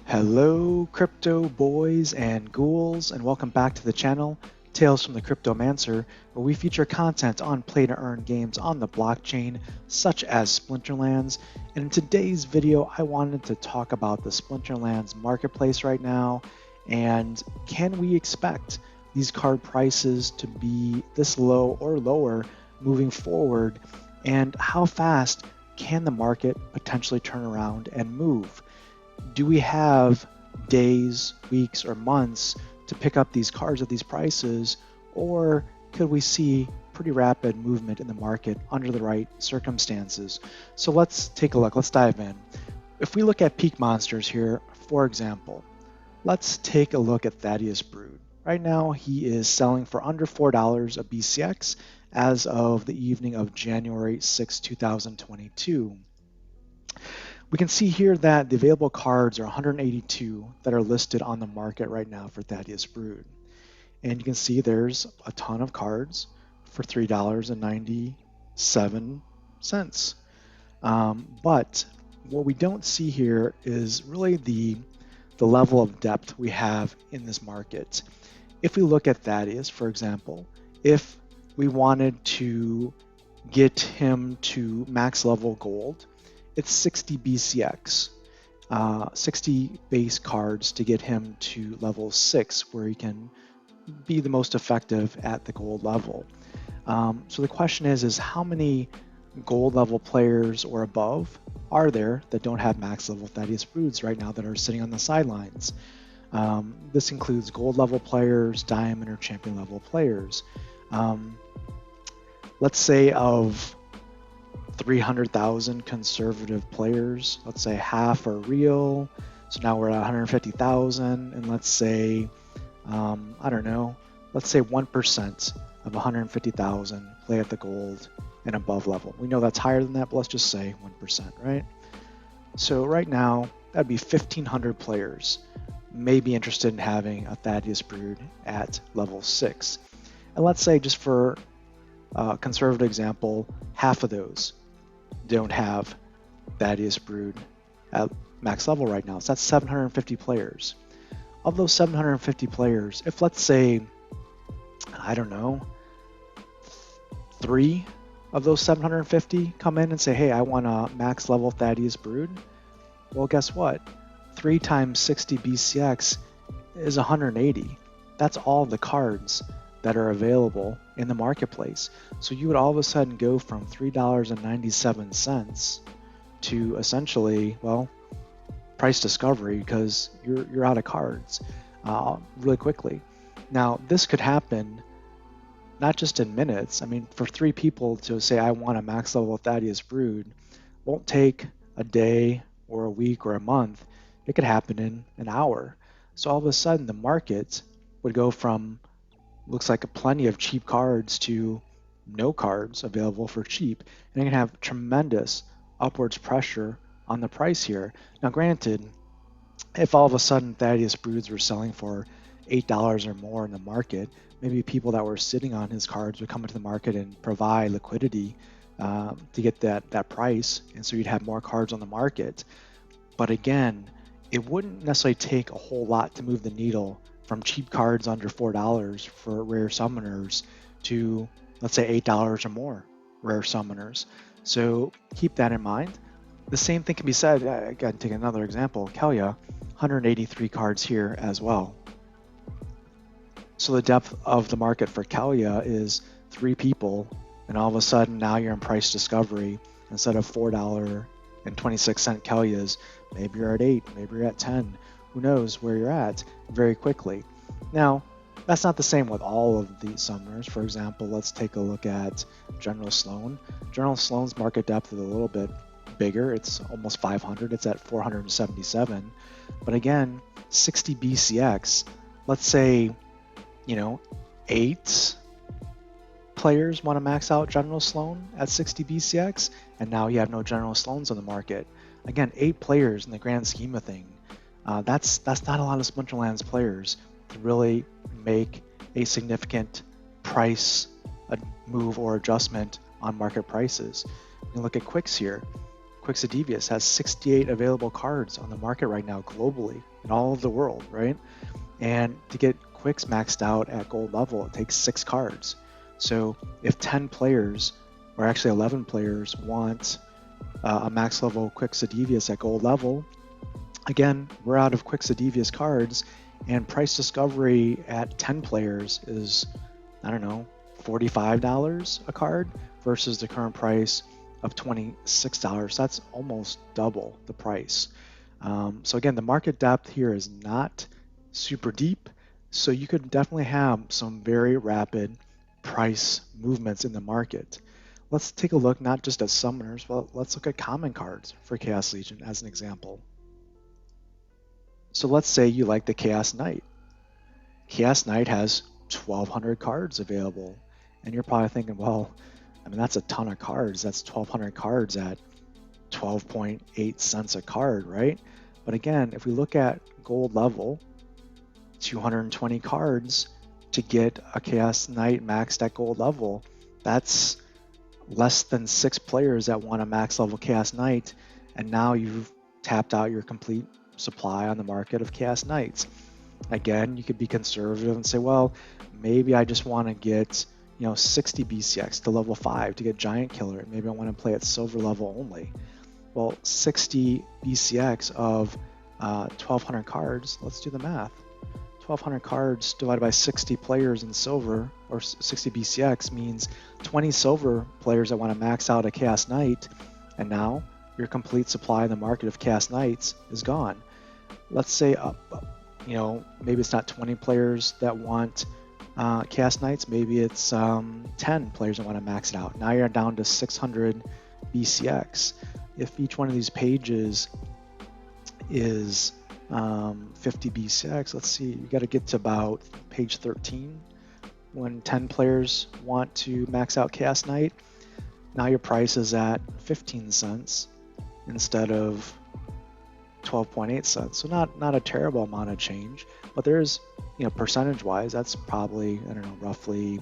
Hello crypto boys and ghouls, and welcome back to the channel Tales from the Cryptomancer, where we feature content on play to earn games on the blockchain such as Splinterlands. And in today's video I wanted to talk about the Splinterlands marketplace right now, and can we expect these card prices to be this low or lower moving forward, and how fast can the market potentially turn around and move? Do we have days, weeks, or months to pick up these cards at these prices, or could we see pretty rapid movement in the market under the right circumstances? So let's take a look. Let's dive in. If we look at peak monsters here, for example, let's take a look at Thaddeus Brood. Right now, he is selling for under $4 a BCX as of the evening of January 6, 2022. We can see here that the available cards are 182 that are listed on the market right now for Thaddeus Brood. And you can see there's a ton of cards for $3.97. But what we don't see here is really the level of depth we have in this market. If we look at Thaddeus, for example, if we wanted to get him to max level gold, it's 60 BCX, 60 base cards to get him to level 6, where he can be the most effective at the gold level. So the question is how many gold level players or above are there that don't have max level Thaddeus Broods right now that are sitting on the sidelines? This includes gold level players, diamond or champion level players. Let's say of 300,000 conservative players, let's say half are real, so now we're at 150,000, and let's say I don't know, let's say 1% of 150,000 play at the gold and above level. We know that's higher than that, but let's just say 1%, right? So right now that'd be 1,500 players may be interested in having a Thaddeus Brood at level 6, and let's say, just for a conservative example, half of those don't have Thaddeus Brood at max level right now. So that's 750 players. Of those 750 players, if let's say, I don't know, 3 of those 750 come in and say, hey, I want a max level Thaddeus Brood, well, guess what? 3 times 60 BCX is 180. That's all the cards that are available in the marketplace. So you would all of a sudden go from $3.97 to essentially, well, price discovery, because you're out of cards really quickly. Now this could happen not just in minutes. I mean, for 3 people to say I want a max level Thaddeus Brood won't take a day or a week or a month. It could happen in an hour. So all of a sudden the market would go from looks like plenty of cheap cards to no cards available for cheap, and it can have tremendous upwards pressure on the price here. Now granted, if all of a sudden Thaddeus Broods were selling for $8 or more in the market, maybe people that were sitting on his cards would come into the market and provide liquidity to get that price, and so you'd have more cards on the market. But again, it wouldn't necessarily take a whole lot to move the needle from cheap cards under $4 for rare summoners to, let's say, $8 or more rare summoners. So keep that in mind. The same thing can be said, I got to take another example, Kelia, 183 cards here as well. So the depth of the market for Kelia is 3 people, and all of a sudden now you're in price discovery. Instead of $4.26 Kelias, maybe you're at 8, maybe you're at 10. Who knows where you're at very quickly. Now, that's not the same with all of these summoners. For example, let's take a look at General Sloan. General Sloan's market depth is a little bit bigger. It's almost 500. It's at 477. But again, 60 BCX. Let's say, 8 players want to max out General Sloan at 60 BCX, and now you have no General Sloans on the market. Again, 8 players in the grand scheme of things. That's not a lot of Splinterlands players to really make a significant price move or adjustment on market prices. You look at Quicks here. Quixodevious has 68 available cards on the market right now globally in all of the world, right? And to get Quix maxed out at gold level, it takes 6 cards. So if 10 players, or actually 11 players, want a max level Quixodevious at gold level, again, we're out of Quixodevious cards, and price discovery at 10 players is, I don't know, $45 a card versus the current price of $26. That's almost double the price. So again, the market depth here is not super deep, so you could definitely have some very rapid price movements in the market. Let's take a look not just at summoners, but let's look at common cards for Chaos Legion as an example. So let's say you like the Chaos Knight. Chaos Knight has 1,200 cards available, and you're probably thinking, well, I mean, that's a ton of cards. That's 1,200 cards at 12.8 cents a card, right? But again, if we look at gold level, 220 cards to get a Chaos Knight maxed at gold level, that's less than 6 players that want a max level Chaos Knight, and now you've tapped out your complete supply on the market of Chaos Knights. Again, you could be conservative and say, well, maybe I just want to get 60 BCX to level 5 to get Giant Killer. Maybe I want to play at silver level only. Well, 60 BCX of 1,200 cards, let's do the math. 1,200 cards divided by 60 players in silver, or 60 BCX, means 20 silver players that want to max out a Chaos Knight, and now your complete supply in the market of Chaos Knights is gone. Let's say, maybe it's not 20 players that want Chaos Knights, maybe it's 10 players that want to max it out. Now you're down to 600 BCX. If each one of these pages is 50 BCX, let's see, you got to get to about page 13 when 10 players want to max out Chaos Knight. Now your price is at 15 cents instead of 12.8 cents. So not a terrible amount of change, but there's, percentage wise, that's probably, roughly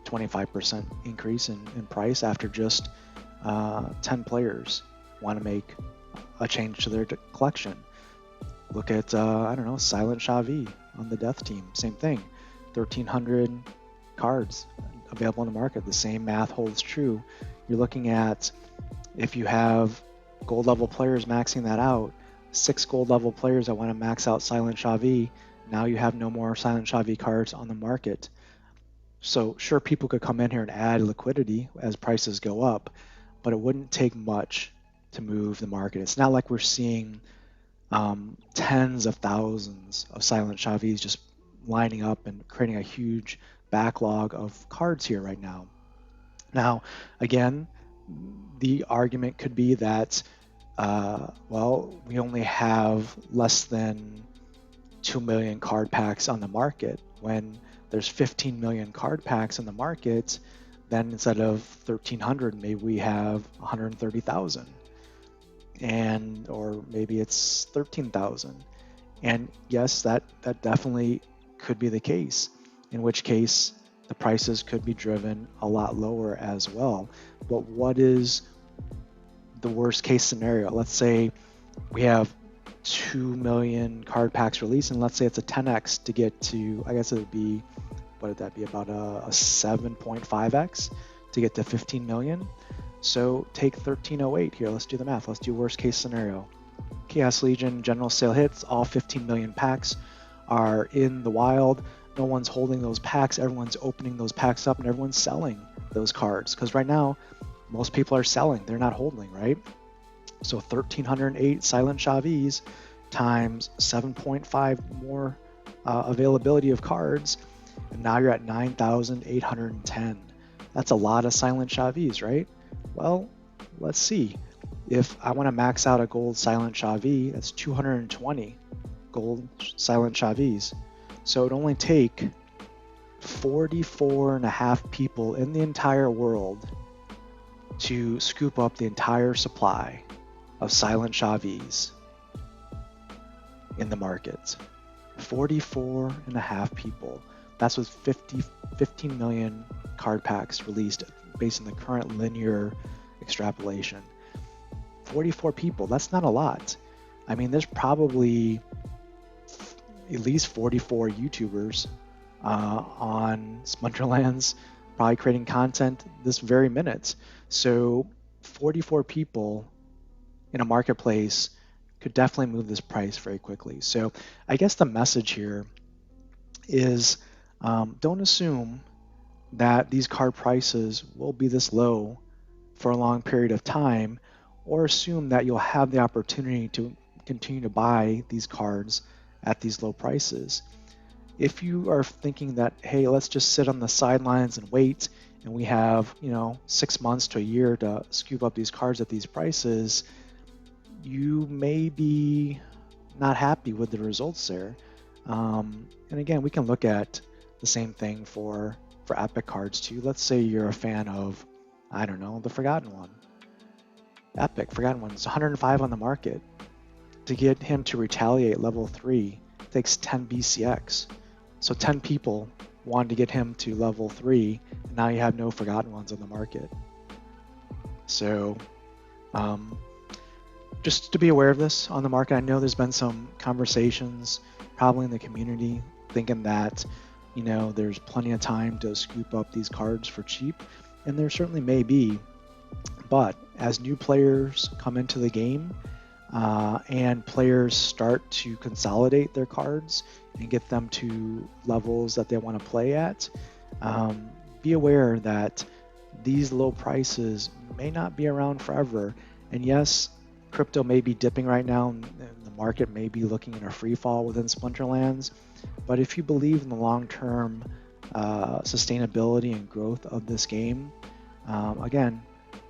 25% increase in price after just 10 players want to make a change to their collection. Look at, Silent Shavi on the Death team. Same thing. 1,300 cards available in the market. The same math holds true. You're looking at, if you have gold level players maxing that out, 6 gold level players that want to max out Silent Shavi, now you have no more Silent Shavi cards on the market. So sure, people could come in here and add liquidity as prices go up, but it wouldn't take much to move the market. It's not like we're seeing tens of thousands of Silent Shavis just lining up and creating a huge backlog of cards here right now. Now, again, the argument could be that, we only have less than 2 million card packs on the market. When there's 15 million card packs in the market, then instead of 1,300, maybe we have 130,000. Or maybe it's 13,000. And yes, that definitely could be the case, in which case the prices could be driven a lot lower as well. But what is the worst case scenario? Let's say we have 2 million card packs released, and let's say it's a 10x to get to, I guess it would be, what would that be, about a 7.5x to get to 15 million. So take 1308 here. Let's do the math. Let's do worst case scenario. Chaos Legion general sale hits. All 15 million packs are in the wild. No one's holding those packs. Everyone's opening those packs up, and everyone's selling those cards. Because right now, most people are selling. They're not holding, right? So 1,308 Silent Shavis times 7.5 more availability of cards, and now you're at 9,810. That's a lot of Silent Shavis, right? Well, let's see. If I want to max out a gold Silent Shavi, that's 220 gold Silent Shavis. So it'd only take 44.5 people in the entire world to scoop up the entire supply of Silent Shavis in the market. 44.5 people. That's with 15 million card packs released based on the current linear extrapolation. 44 people, that's not a lot. I mean, there's probably at least 44 YouTubers on Splinterlands probably creating content this very minute. So 44 people in a marketplace could definitely move this price very quickly. So I guess the message here is don't assume that these card prices will be this low for a long period of time, or assume that you'll have the opportunity to continue to buy these cards at these low prices. If you are thinking that, hey, let's just sit on the sidelines and wait, and we have 6 months to a year to scoop up these cards at these prices, you may be not happy with the results there. And again, we can look at the same thing for epic cards too. Let's say you're a fan of, I don't know, the Forgotten One. Epic Forgotten One is 105 on the market. To get him to retaliate level 3 takes 10 BCX. So 10 people wanted to get him to level 3, and now you have no Forgotten Ones on the market. So just to be aware of this on the market. I know there's been some conversations probably in the community thinking that there's plenty of time to scoop up these cards for cheap, and there certainly may be. But as new players come into the game and players start to consolidate their cards and get them to levels that they want to play at, be aware that these low prices may not be around forever. And yes, crypto may be dipping right now, and the market may be looking in a free fall within Splinterlands. But if you believe in the long-term sustainability and growth of this game, again,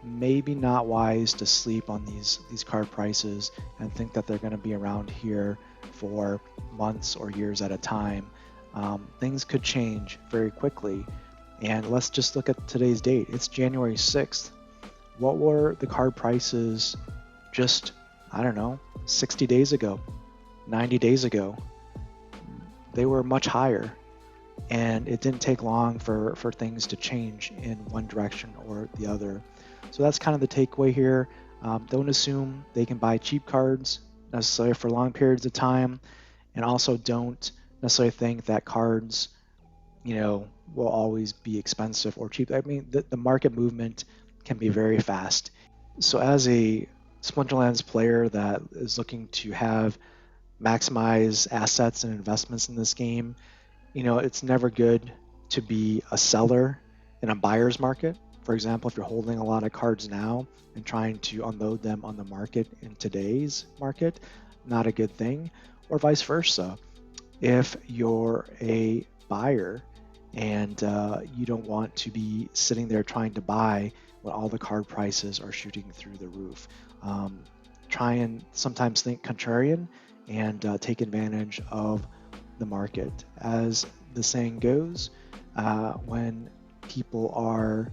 maybe not wise to sleep on these card prices and think that they're going to be around here for months or years at a time. Things could change very quickly. And let's just look at today's date. It's January 6th. What were the card prices just, 60 days ago, 90 days ago? They were much higher. And it didn't take long for things to change in one direction or the other. So that's kind of the takeaway here. Don't assume they can buy cheap cards necessarily for long periods of time. And also don't necessarily think that cards, will always be expensive or cheap. I mean, the market movement can be very fast. So as a Splinterlands player that is looking to have maximize assets and investments in this game, it's never good to be a seller in a buyer's market. For example, if you're holding a lot of cards now and trying to unload them on the market in today's market, not a good thing. Or vice versa. If you're a buyer and you don't want to be sitting there trying to buy when all the card prices are shooting through the roof. Try and sometimes think contrarian and take advantage of the market. As the saying goes, when people are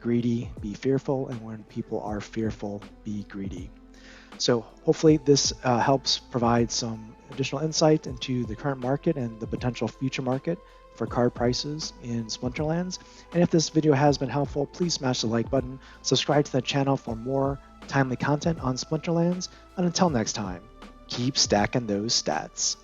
greedy, be fearful, and when people are fearful, be greedy. So hopefully this helps provide some additional insight into the current market and the potential future market for card prices in Splinterlands. And if this video has been helpful, please smash the like button, subscribe to the channel for more timely content on Splinterlands, and until next time, keep stacking those stats.